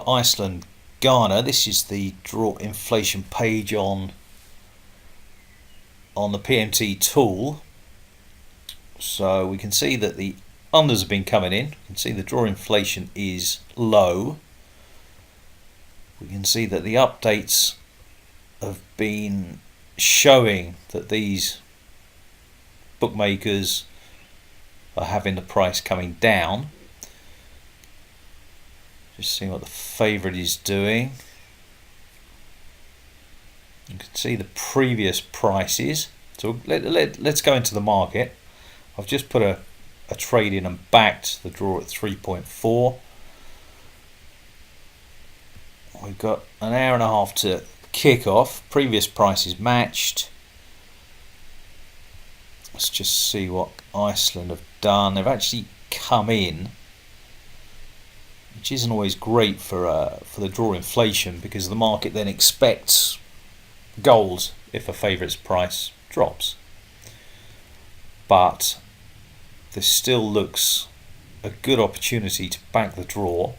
Iceland Ghana. This is the draw inflation page on the PMT tool. So we can see that the unders have been coming in. You can see the draw inflation is low. We can see that the updates have been showing that these bookmakers are having the price coming down. Just seeing what the favourite is doing. You can see the previous prices. So let's go into the market. I've just put a trade in and backed the draw at 3.4. We've got an hour and a half to kick off. Previous prices matched. Let's just see what Iceland have done. They've actually come in, which isn't always great for the draw inflation, because the market then expects goals if a favourite's price drops. But this still looks a good opportunity to back the draw.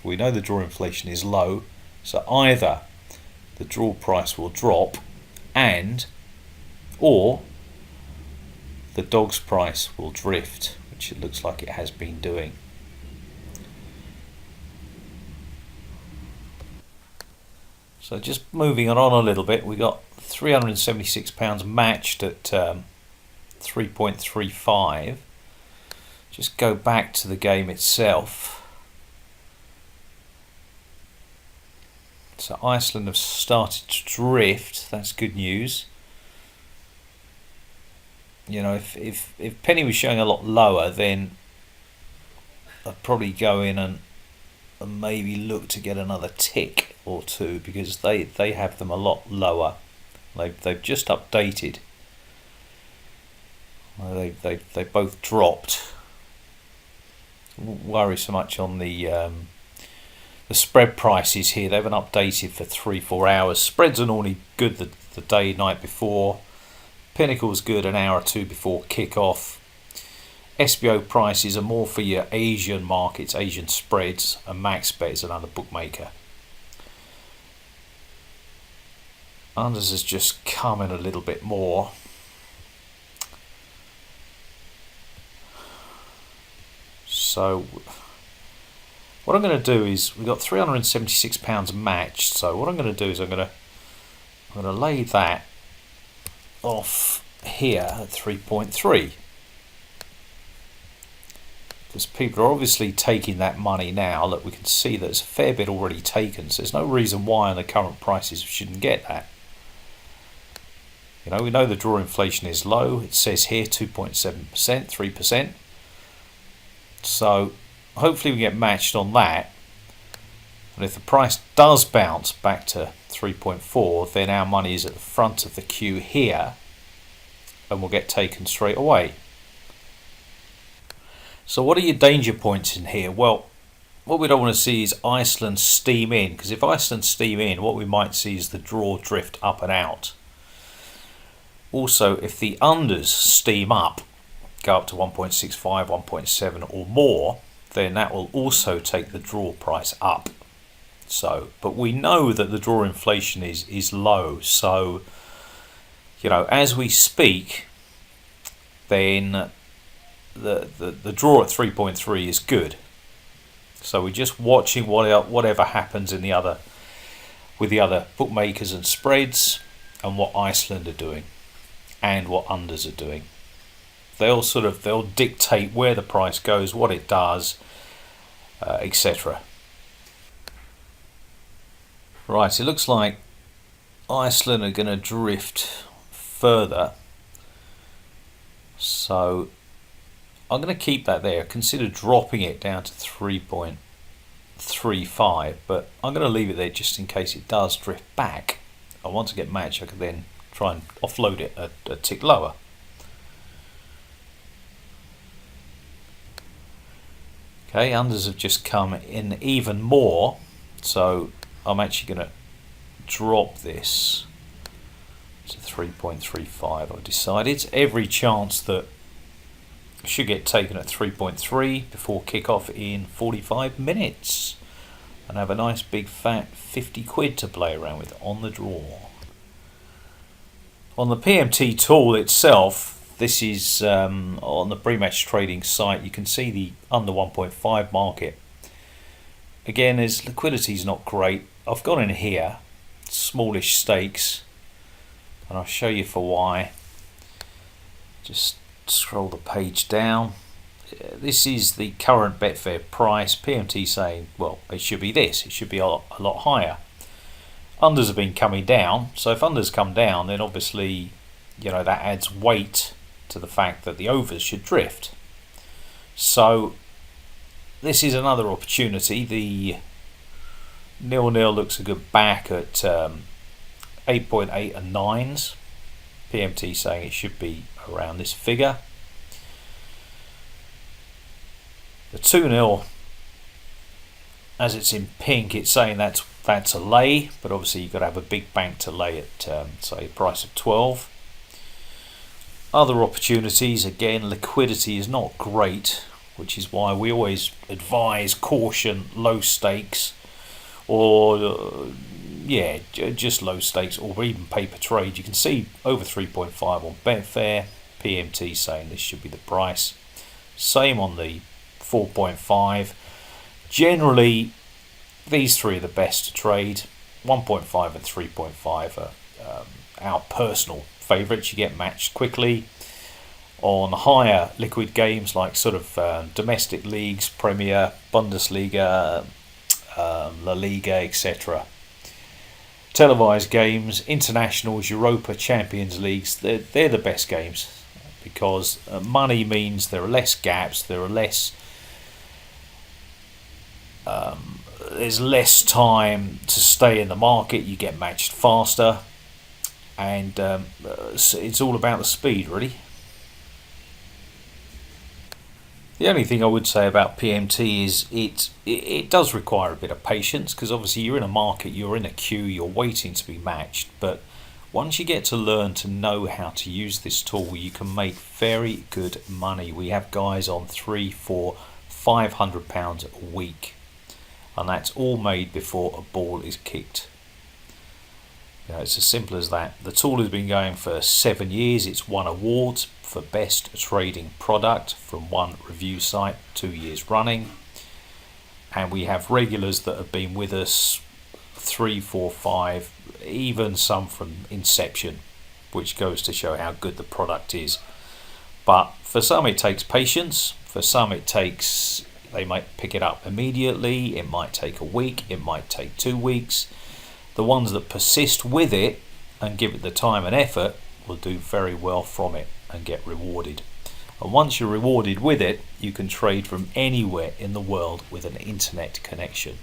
We know the draw inflation is low, so either the draw price will drop or the dog's price will drift, which it looks like it has been doing. So just moving on a little bit, we got £376 matched at 3.35. Just go back to the game itself. So Iceland have started to drift. That's good news. You know, if penny was showing a lot lower, then I'd probably go in and maybe look to get another tick or two, because they have them a lot lower. They've just updated. They both dropped. Won't worry so much on the spread prices here. They haven't updated for 3-4 hours. Spreads are normally good the day night before. Pinnacle's good an hour or two before kick-off. SBO prices are more for your Asian markets, Asian spreads, and MaxBet is another bookmaker. Unders has just come in a little bit more. So what I'm going to do is, we've got £376 matched. So what I'm going to do is I'm going to lay that off here at 3.3, because people are obviously taking that money now. Look, we can see there's a fair bit already taken, so there's no reason why on the current prices we shouldn't get that. You know, we know the draw inflation is low. It says here 2.7%, 3%. So hopefully we get matched on that. And if the price does bounce back to 3.4, then our money is at the front of the queue here and will get taken straight away. So what are your danger points in here? Well, what we don't want to see is Iceland steam in, because if Iceland steam in, what we might see is the draw drift up and out. Also, if the unders steam up, go up to 1.65, 1.7 or more, then that will also take the draw price up. So, but we know that the draw inflation is low. So, you know, as we speak, then the draw at 3.3 is good. So we're just watching whatever happens in with the other bookmakers and spreads, and what Iceland are doing, and what unders are doing. They'll dictate where the price goes, what it does, etc. Right, it looks like Iceland are going to drift further, so I'm going to keep that there. Consider dropping it down to 3.35, but I'm going to leave it there just in case it does drift back. And once I get matched, I can then try and offload it a tick lower. Okay, unders have just come in even more, so I'm actually going to drop this to 3.35. I've decided every chance that it should get taken at 3.3 before kickoff in 45 minutes. and have a nice big fat 50 quid to play around with on the draw. On the PMT tool itself, this is on the pre-match trading site, you can see the under 1.5 market. Again, as liquidity is not great, I've gone in here, smallish stakes, and I'll show you for why. Just scroll the page down. This is the current Betfair price. PMT saying, well, it should be this, it should be a lot higher. Unders have been coming down, so if unders come down, then obviously, that adds weight to the fact that the overs should drift. So this is another opportunity. The 0-0 looks a good back at 8.8 and 9s. PMT saying it should be around this figure. The 2-0, as it's in pink, it's saying that's a lay, but obviously you've got to have a big bank to lay at, say, a price of 12. Other opportunities, again, liquidity is not great, which is why we always advise caution, low stakes, or just low stakes, or even paper trade. You can see over 3.5 on Betfair. PMT saying this should be the price. Same on the 4.5. Generally, these three are the best to trade. 1.5 and 3.5 are our personal favourites. You get matched quickly. On higher liquid games like sort of domestic leagues, Premier, Bundesliga, La Liga, etc. Televised games, internationals, Europa, Champions Leagues, they're the best games, because money means there are less gaps, there's less time to stay in the market, you get matched faster, and it's all about the speed, really. The only thing I would say about PMT is it does require a bit of patience, because obviously you're in a market, you're in a queue, you're waiting to be matched, but once you get to learn to know how to use this tool, you can make very good money. We have guys on £300, £400, £500 a week, and that's all made before a ball is kicked. It's as simple as that. The tool has been going for 7 years. It's won awards for best trading product from one review site 2 years running, and we have regulars that have been with us 3, 4, 5, even some from inception, which goes to show how good the product is. But for some it takes patience, for some they might pick it up immediately, it might take a week, it might take 2 weeks. The ones that persist with it and give it the time and effort will do very well from it and get rewarded. And once you're rewarded with it, you can trade from anywhere in the world with an internet connection.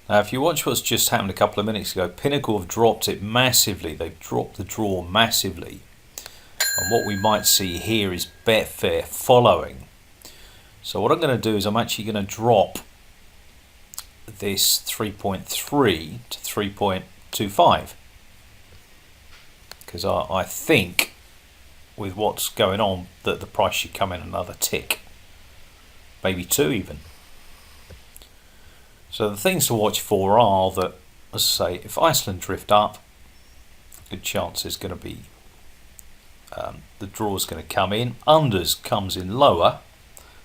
Now, if you watch what's just happened a couple of minutes ago, Pinnacle have dropped it massively. They've dropped the draw massively. And what we might see here is Betfair following. So what I'm going to do is I'm actually going to drop this 3.3 to 3.25, because I think with what's going on that the price should come in another tick, maybe 2 even. So the things to watch for are that, as I say, if Iceland drift up, good chance there's going to be the draw's going to come in. Unders comes in lower,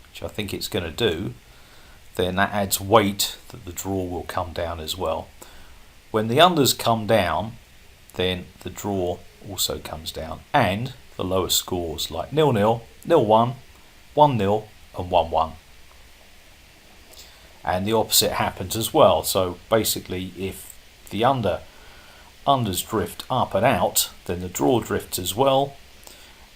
which I think it's going to do, then that adds weight that the draw will come down as well. When the unders come down, then the draw also comes down, and the lower scores like 0-0, 0-1, 1-0 and 1-1. And the opposite happens as well. So basically, if the unders drift up and out, then the draw drifts as well,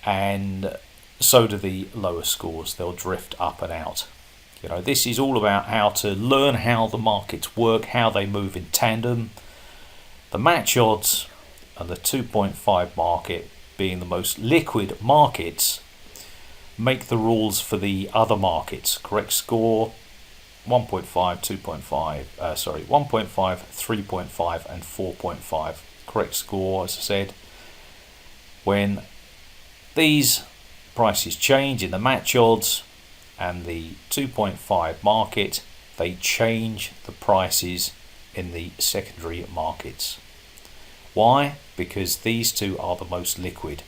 and so do the lower scores. They'll drift up and out. This is all about how to learn how the markets work, how they move in tandem. The match odds and the 2.5 market, being the most liquid markets, make the rules for the other markets. Correct score 1.5, 2.5, 1.5, 3.5 and 4.5. Correct score, as I said. When these prices change in the match odds, and the 2.5 market, they change the prices in the secondary markets. Why? Because these two are the most liquid.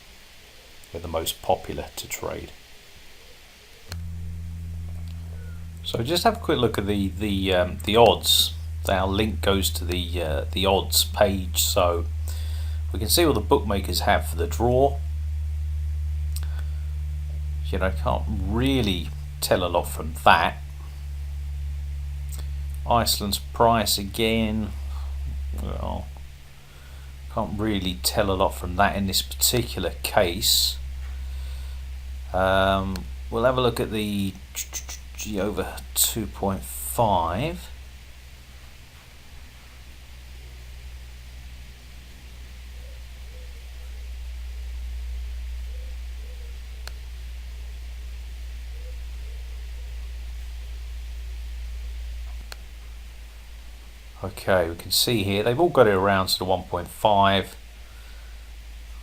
They're the most popular to trade. So just have a quick look at the odds. Our link goes to the odds page, so we can see what the bookmakers have for the draw. You know, can't really tell a lot from that. Iceland's price again, well, can't really tell a lot from that in this particular case. We'll have a look at the G over 2.5. Okay, we can see here they've all got it around sort of 1.5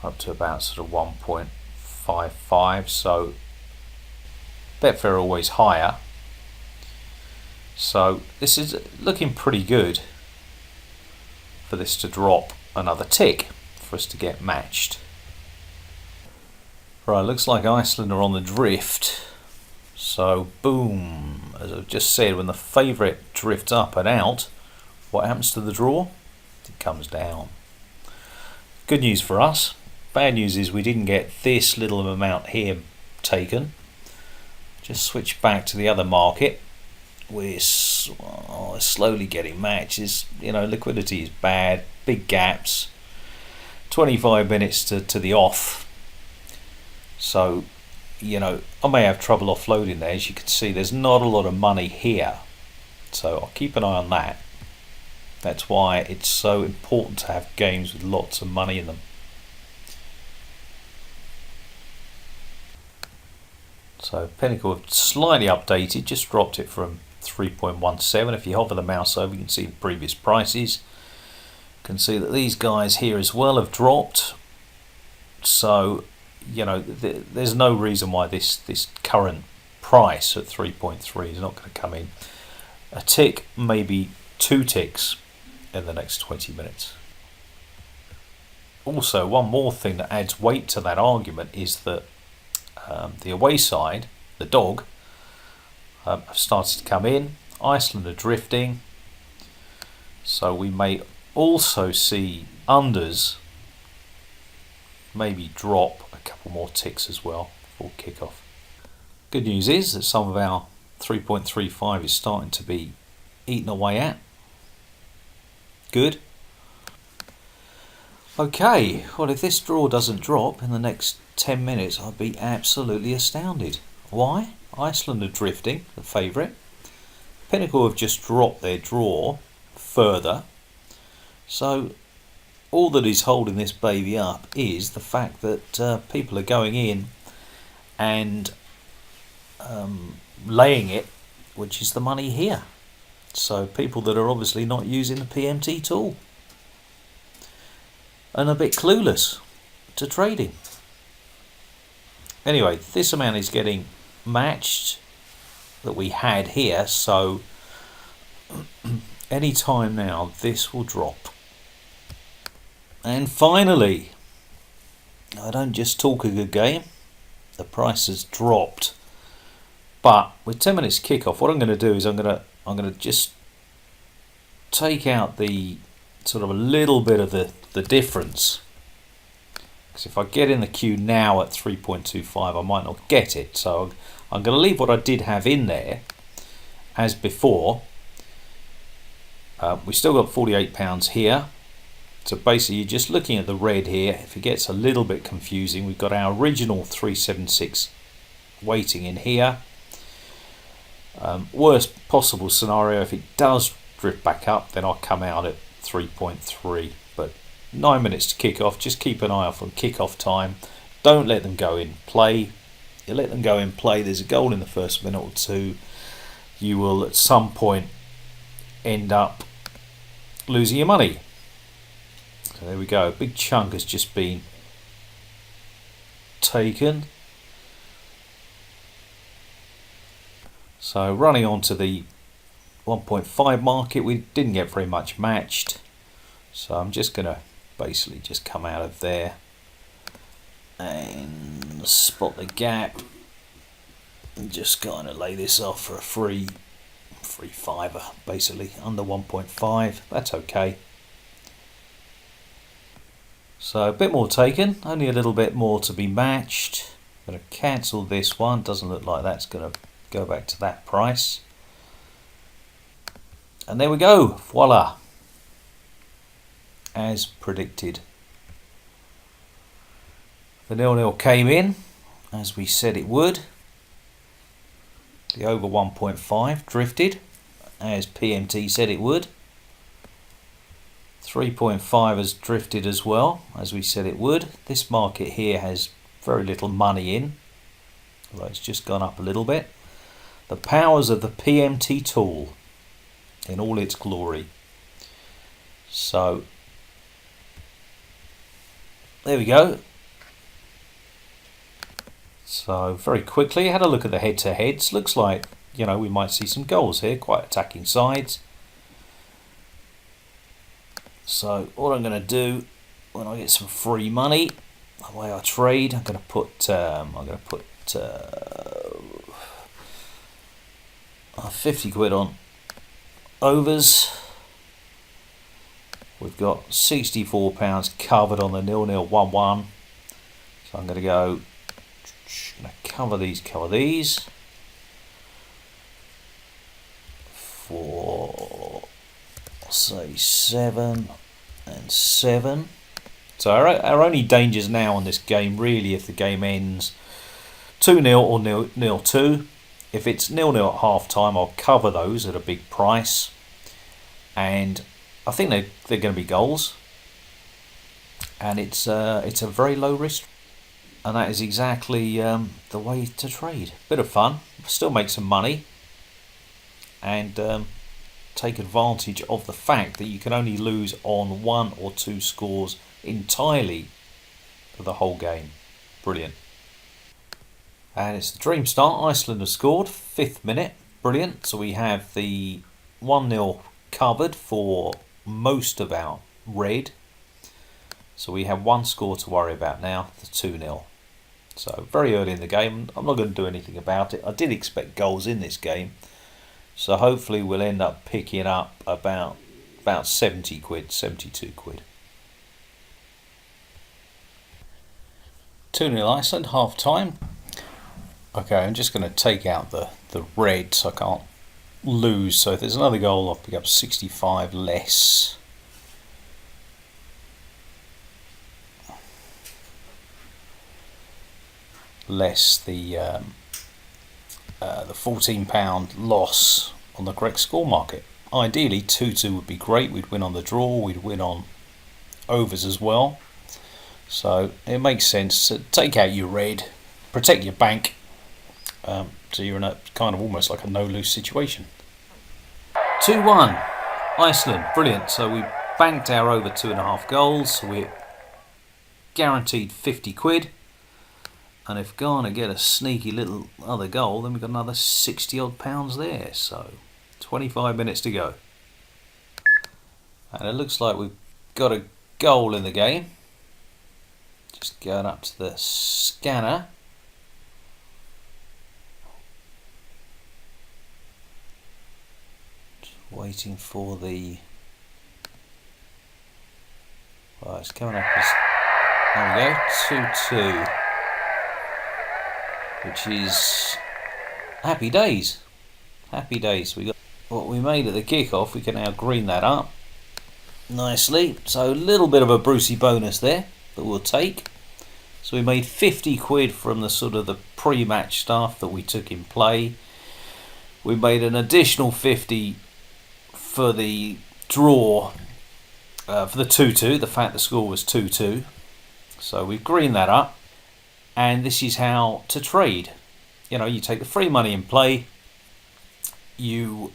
up to about sort of 1.55, so Betfair are always higher. So this is looking pretty good for this to drop another tick for us to get matched. Right, looks like Iceland are on the drift. So boom, as I've just said, when the favourite drifts up and out, what happens to the draw? It comes down. Good news for us. Bad news is we didn't get this little amount here taken. Just switch back to the other market. We're slowly getting matches. You know, liquidity is bad, big gaps. 25 minutes to the off. So, you know, I may have trouble offloading there. As you can see, there's not a lot of money here. So I'll keep an eye on that. That's why it's so important to have games with lots of money in them. So Pinnacle have slightly updated, just dropped it from 3.17. If you hover the mouse over, you can see the previous prices. You can see that these guys here as well have dropped. So, you know, there's no reason why this current price at 3.3 is not going to come in. A tick, maybe 2 ticks in the next 20 minutes. Also, one more thing that adds weight to that argument is that the away side, the dog, have started to come in. Iceland are drifting, so we may also see unders maybe drop a couple more ticks as well before kickoff. Good news is that some of our 3.35 is starting to be eaten away at. Good. Okay, well, if this draw doesn't drop in the next 10 minutes, I'd be absolutely astounded. Why? Iceland are drifting, the favourite. Pinnacle have just dropped their draw further. So all that is holding this baby up is the fact that people are going in and laying it, which is the money here. So people that are obviously not using the PMT tool and a bit clueless to trading. Anyway, this amount is getting matched that we had here, so any time now this will drop. And finally, I don't just talk a good game, the price has dropped. But with 10 minutes kickoff, what I'm going to do is I'm going to just take out the sort of a little bit of the difference. Because if I get in the queue now at 3.25, I might not get it. So I'm going to leave what I did have in there as before. We still got £48 here. So basically you're just looking at the red here. If it gets a little bit confusing, we've got our original 376 waiting in here. Worst possible scenario, if it does drift back up, then I'll come out at 3.3. But 9 minutes to kick off. Just keep an eye out for kick-off time. Don't let them go in play. You let them go in play, there's a goal in the first minute or two, you will at some point end up losing your money. So there we go. A big chunk has just been taken. So running on to the 1.5 market, we didn't get very much matched. So I'm just going to basically just come out of there and spot the gap and just kind of lay this off for a free fiver, basically under 1.5. That's okay. So a bit more taken, only a little bit more to be matched. I'm going to cancel this one. Doesn't look like that's going to go back to that price. And there we go, voila, as predicted. The 0-0 came in as we said it would. The over 1.5 drifted as PMT said it would. 3.5 has drifted as well as we said it would. This market here has very little money in, although it's just gone up a little bit. The powers of the PMT tool in all its glory. So there we go. So very quickly, had a look at the head-to-heads. Looks like, you know, we might see some goals here, quite attacking sides. So what I'm going to do when I get some free money, the way I trade, I'm going to put 50 quid on overs. We've got £64 covered on the 0-0 1-1. So I'm going to go. Going to cover these for, say, 7 and 7. So our only dangers now on this game, really, if the game ends 2-0 or 0-2. If it's 0-0 at half time, I'll cover those at a big price, and I think they're going to be goals, and it's a very low risk. And that is exactly the way to trade. Bit of fun, still make some money, and take advantage of the fact that you can only lose on 1 or 2 scores entirely for the whole game. Brilliant. And it's the dream start. Iceland has scored, 5th minute. Brilliant. So we have the 1-0 covered for most of our red. So we have 1 score to worry about now, the 2-0. So very early in the game, I'm not going to do anything about it. I did expect goals in this game, so hopefully we'll end up picking up about 70 quid, 72 quid. 2-0 Iceland, half time. Okay, I'm just going to take out the red so I can't lose. So if there's another goal, I'll pick up 65 less. Less the £14 loss on the correct score market. Ideally 2-2 would be great. We'd win on the draw, we'd win on overs as well. So it makes sense to take out your red, protect your bank, so you're in a kind of almost like a no-lose situation. 2-1 Iceland, brilliant. So we banked our over 2.5 goals, so we're guaranteed 50 quid. And if Ghana get a sneaky little other goal, then we've got another 60 odd pounds there. So 25 minutes to go. And it looks like we've got a goal in the game. Just going up to the scanner. Just waiting for the... Well, it's coming up as... There we go, 2-2. Which is happy days. Happy days. We got what we made at the kickoff. We can now green that up nicely. So a little bit of a Brucey bonus there, but we'll take. So we made 50 quid from the sort of the pre-match stuff that we took in play. We made an additional 50 for the draw, for the 2-2, the fact the score was 2-2. So we've greened that up. And this is how to trade. You know, you take the free money in play. You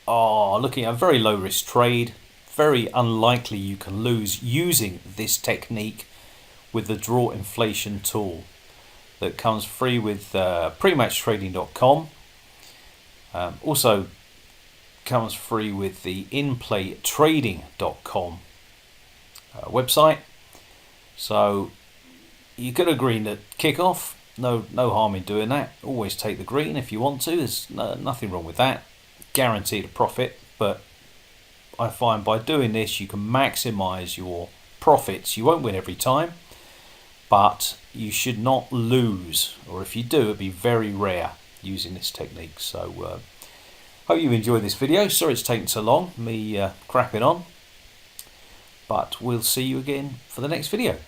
are looking at a very low risk trade. Very unlikely you can lose using this technique with the draw inflation tool that comes free with prematchtrading.com. Also comes free with the inplaytrading.com website. So you could have green at kickoff. No harm in doing that. Always take the green if you want to. There's nothing wrong with that. Guaranteed a profit, but I find by doing this you can maximize your profits. You won't win every time, but you should not lose, or if you do, it'd be very rare using this technique. So hope you enjoyed this video. Sorry it's taken so long, me crapping on, but we'll see you again for the next video.